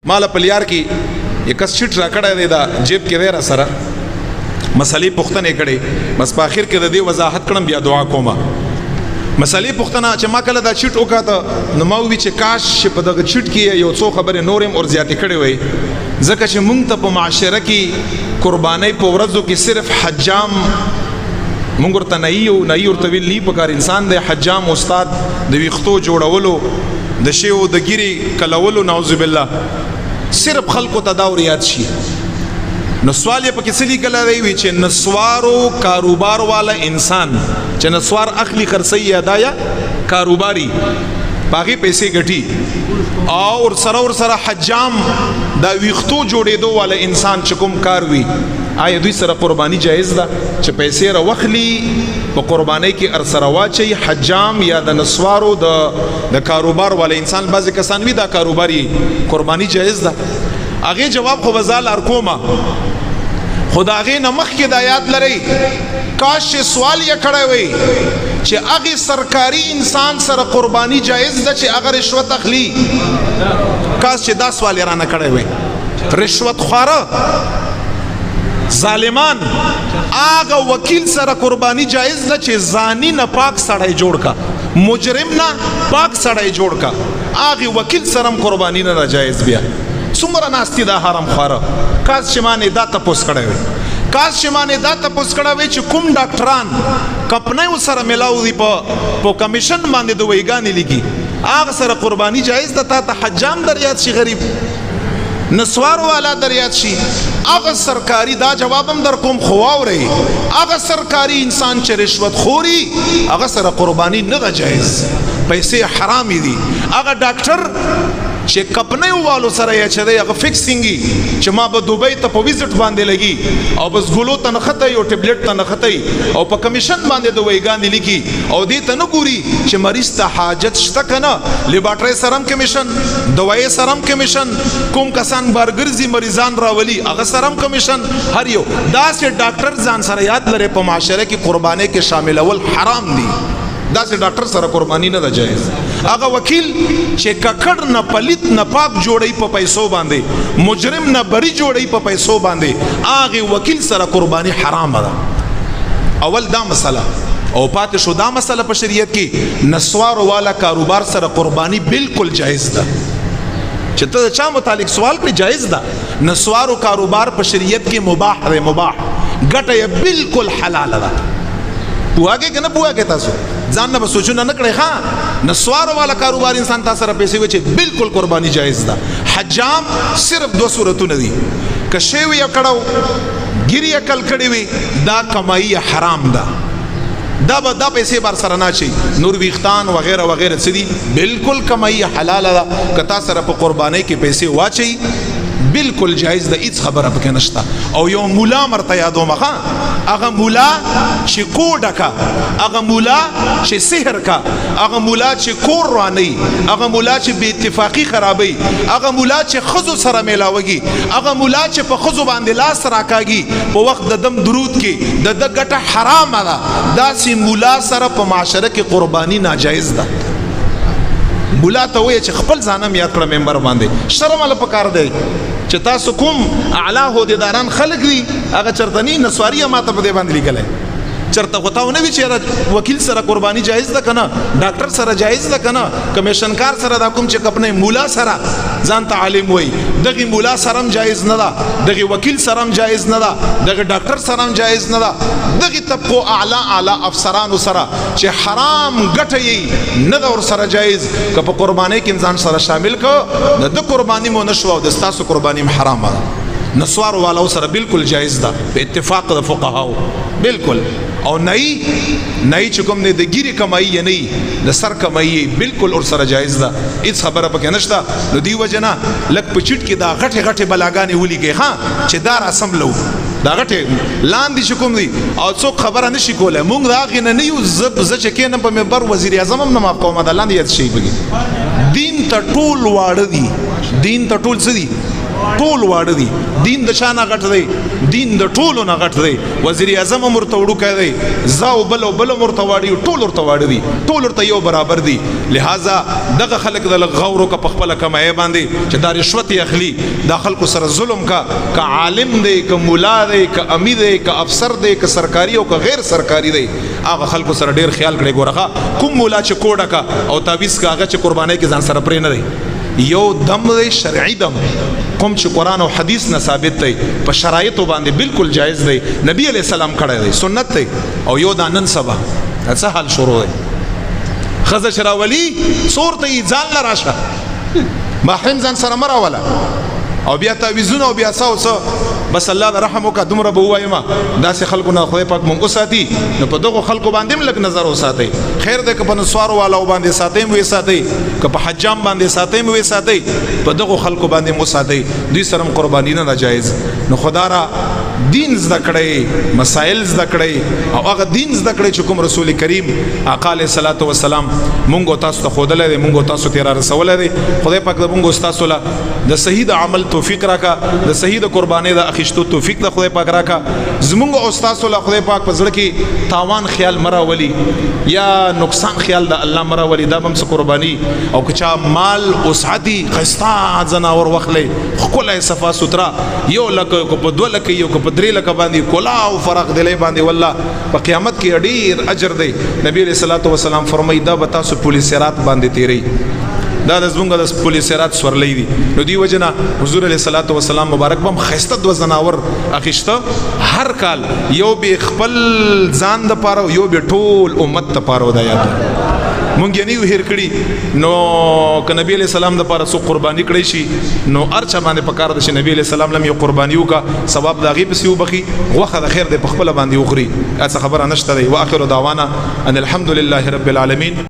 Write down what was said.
مال پلیار کی یک سټ را کړه دی دا جیب کې ورا سره مسلې پختنه کړي بس په اخر کې د دې وضاحت کړم بیا دعا کومه مسلې پختنه چې ما کله دا چټ وکاته نو ما وی چې کاش په دغه چټ کې یو څو خبره نورم اور زیاتې کړي وي ځکه چې مونږ ته په معاشره کې قرباني په ورځو کې صرف حجام مونږ ورته نه ورته ویلی په کار انسان د حجام استاد د ویختو جوړولو د شیو د ګيري کلولو نعوذ بالله صرف خلقو تداوریات شي نو سوال یې پکې سلی کله دی چې نسوارو کاروبار والا انسان چې نسوار اخلي خرڅي ادایا کاروباری باغی پیسې ګټي او سره حجام دا ویختو جوړېدو والا انسان چې کوم کار وي آیا دوی سره قربانی جایز ده چې پیسې را وخلی په قربانی کې ارسره واچي حجام یا د نسوارو د کاروبار والا انسان بعض کسان وی دا کاروباری قربانی جایز ده هغه جواب خو وزال ارکوما خداغه نمخ کې د آیات لري کاش سوال یې کړی وي چې هغه سرکاري انسان سره قربانی جایز ده چې اگر رشوت اخلي کاش چې دا سوال یې رانه کړی وي رشوت خواره ظالمان هغه وکیل سره قربانی جایز ده چې زانی نه پاک سړی جوړ کا مجرم نه پاک سړی جوړ کا هغه وکیل سره قربانی نه ناجایز بیا څومره ناستی دا حرام خواره کاش چې مانه دا تپوس کړی وي کاش چې مانه دا تپوس کړی وي چې کوم ډاکټران کپنې سره ملاو دي په کمیشن باندې د ویګانی لګي هغه سره قربانی جایز ده ته حجام دریات شي غریب نسوار والا دریات شي هغه سرکاري دا جوابم در کوم خواوري هغه سرکاري انسان چې رشوت خوري هغه سره قربانی نه جایز پیسې حرام دي هغه ډاکټر چې کپنې والو سره یا چې دغه فکسینګي چې ما به دوبۍ ته په ویزټ باندې لګي او بس ګلو ته نخته یو ټابلیټ ته نخته او په کمیشن باندې د ویګان لیکي او دې ته نه ګوري چې مریض ته حاجت شته کنه لیبارټری سرم کمیشن دوايي سرم کمیشن کوم کسان بارګرزي مریضان راولي هغه سرم کمیشن هر یو دا چې ډاکټر ځان سره یاد لري په معاشره کې قرباني کې شامل اول حرام دي دا چې ډاکټر سره قربانی نه ده جایز هغه وکیل چې ککړ نه پلیت نه پاک جوړي په پیسو باندې مجرم نه بری جوړي په پیسو باندې هغه وکیل سره قربانی حرام ده اول دا مسله او پاتې شو دا مسله په شریعت کې نسوار والا کاروبار سره قربانی بالکل جایز ده چې ته چا متعلق سوال کړی جایز ده نسوارو کاروبار په شریعت کې مباح ده مباح ګټه بالکل حلال ده پوهاګه کنه پوهاګه تاسو ځان نه سوچونه نه کړی ها نسوار والا کاروبار انسان تاسو سره پیسې وچې بالکل قربانی جایز ده حجام صرف دو صورتونه دي کښوی کړهو ګيري عقل کړی وي دا کمایي حرام ده دا پیسې بار سره نه چي نور ویختان وغیرہ وغیرہ څه دي بالکل کمایي حلال ده کتا سره په قربانی کې پیسې واچي بالکل جایز ده هیڅ خبره پکې نشته او یو مولا مرته یادو مخه هغه مولا چې کوډه کا هغه مولا چې سحر کا هغه مولا چې کور رانی هغه مولا چې بے اتفاقی خرابي هغه مولا چې خزو سره ملاوي هغه مولا چې په خزو باندې لاس راکاږي په وخت د دم درود کې د ګټه حرام ده دا سي مولا سره په معاشره کې قرباني ناجایز ده مولا ته وایي چې خپل ځانم یاد کړه ممبر باندې شرم له پکار دی چې تاسو کوم اعلی هودیداران خلک دي هغه چرتنی نسواری ماته په دې باندې لیکل چرته غتاو نه وی چې وکیل سره قربانی جایز ده کنه ډاکټر سره جایز ده کنه کمیشنکار سره دا کوم چې خپل مولا سره ځان تعلیم وای دغه مولا سره جایز نه ده دغه وکیل سره جایز نه ده دغه ډاکټر سره جایز نه ده دغه طبقو اعلی افسرانو سره چې حرام ګټي نه ده ور سره جایز که په قربانی کې انسان سره شامل کو د قربانی مو نشو او د تاسو قربانی حرام ده نسوار والو سره بالکل جایز ده په اتفاق د فقهاو بالکل او نئی چې کوم نه د ګيري کمایي نه د سر کمایي بالکل اور سره جایز ده هیڅ خبره پکې نشته نو دی وجنا لک پچټ کې دا غټه بلاګانې وليږي ها چې دار اسم لو دا غټه لاندې شکوم دي او څوک خبره نشي کوله مونږ دا غنه نه یو ز چې کینم په منبر وزیر اعظم هم نه ما قومه د لاندې شي بږي دین ته ټول واړه دي دین ته ټول څه دي ټول واړه دي. دین د چا نه غټ دی؟ دین د ټولو نه غټ دی. وزیر اعظم هم ورته وړوکی دی، زه او بل هم ورته واړه یو، ټول ورته واړه دي، ټول ورته یو برابر دي. لہذا دغه خلک د لږ غور وکړه په خپله کمایه باندې چې دا رشوت یې اخلي، دا خلکو سره ظلم که عالم دی، که ملا دی، که امي دی، که افسر دی، که سرکاري او که غیر سرکاري دی، هغه خلکو سره ډېر خیال کړی. ګورهغه کوم مولا چې کوډه کا او تعویض کا هغه چې قربانۍ کې ځان سره پرې نه دی. یو دم دی شرعي دم، کوم چې قرآن او حدیث نه ثابت دی، په شرایطو باندې بالکل جایز دی، نبی علیہ السلام کړی دی، سنت دی. او یو دا نن سبا څه حال شروع دی؟ ښځه چې راولي څور ته یې ځان له راشه، محرم ځان سره مه راوله، او بیا تعویضونه او بیا څه او څه. بس الله د رحم وکړه، دومره به ووایم داسې خلکو نه خدای پاک مونږ وساتي. نو په دغو خلکو باندې هم لږ نظر وساتئ. خیر دی که په نسوارو والاو باندې ساتئ هم وساتئ، که په حجام باندې ساتئ هم وساتئ، په دغو خلکو باندې هم وساتئ، دوی سره هم قرباني نه ناجایز. نو خدا را دین زده کړئ، مسائل زده کړئ، او هغه دین زده کړئ چې کوم رسول کریم آقا علیه الصلاة والسلام مونږ تاسو ته ښودلی دی، مونږ تاسو ته یې را رسولی دی. خدای پاک د مونږ ستاسو له د صحیح د عمل توفیق راکا، د صحیح د قربانۍ د اخیستو توفیق د خدای پاک راکا. زمونږ او ستاسو له خدای پاک په زړه کې تاوان خیال مه راولي یا نقصان خیال د الله مه راولي. دا به هم څه قرباني او که چا مال وسعتي ښایسته ځناور واخلی ښکلی صفا سوتره، 1 لک که په 2 لک یو که په 3 لک باندې کلا او فرق دلی باندې، والله په قیامت کې ډېر اجر دی. نبی علیہ الصلوۃ والسلام فرمایي دا به تاسو پولیس سرات باندې تیری، دا د زمونږ د پولیس سرات سورلی دي. نو دی وجه نه حضور علیه الصلاۃ والسلام مبارک بم ښایسته 2 ځناور اخیسته هر کال، یو به خپل ځان دپاره یو به ټول امت دپاره ودایات مونږ یې نه یو هیر کړي. نو که نبی علیہ السلام دپاره څوک قرباني کړی شي نو هر چا باندې پکار ده چې نبی علیہ السلام لم یو قرباني وکړه، ثواب د هغې پسې وبخي، غوښه د خیر دی په خپله باندې وخوري. هڅه خبره نشته دی. واخر دعوانا ان الحمد لله رب العالمین.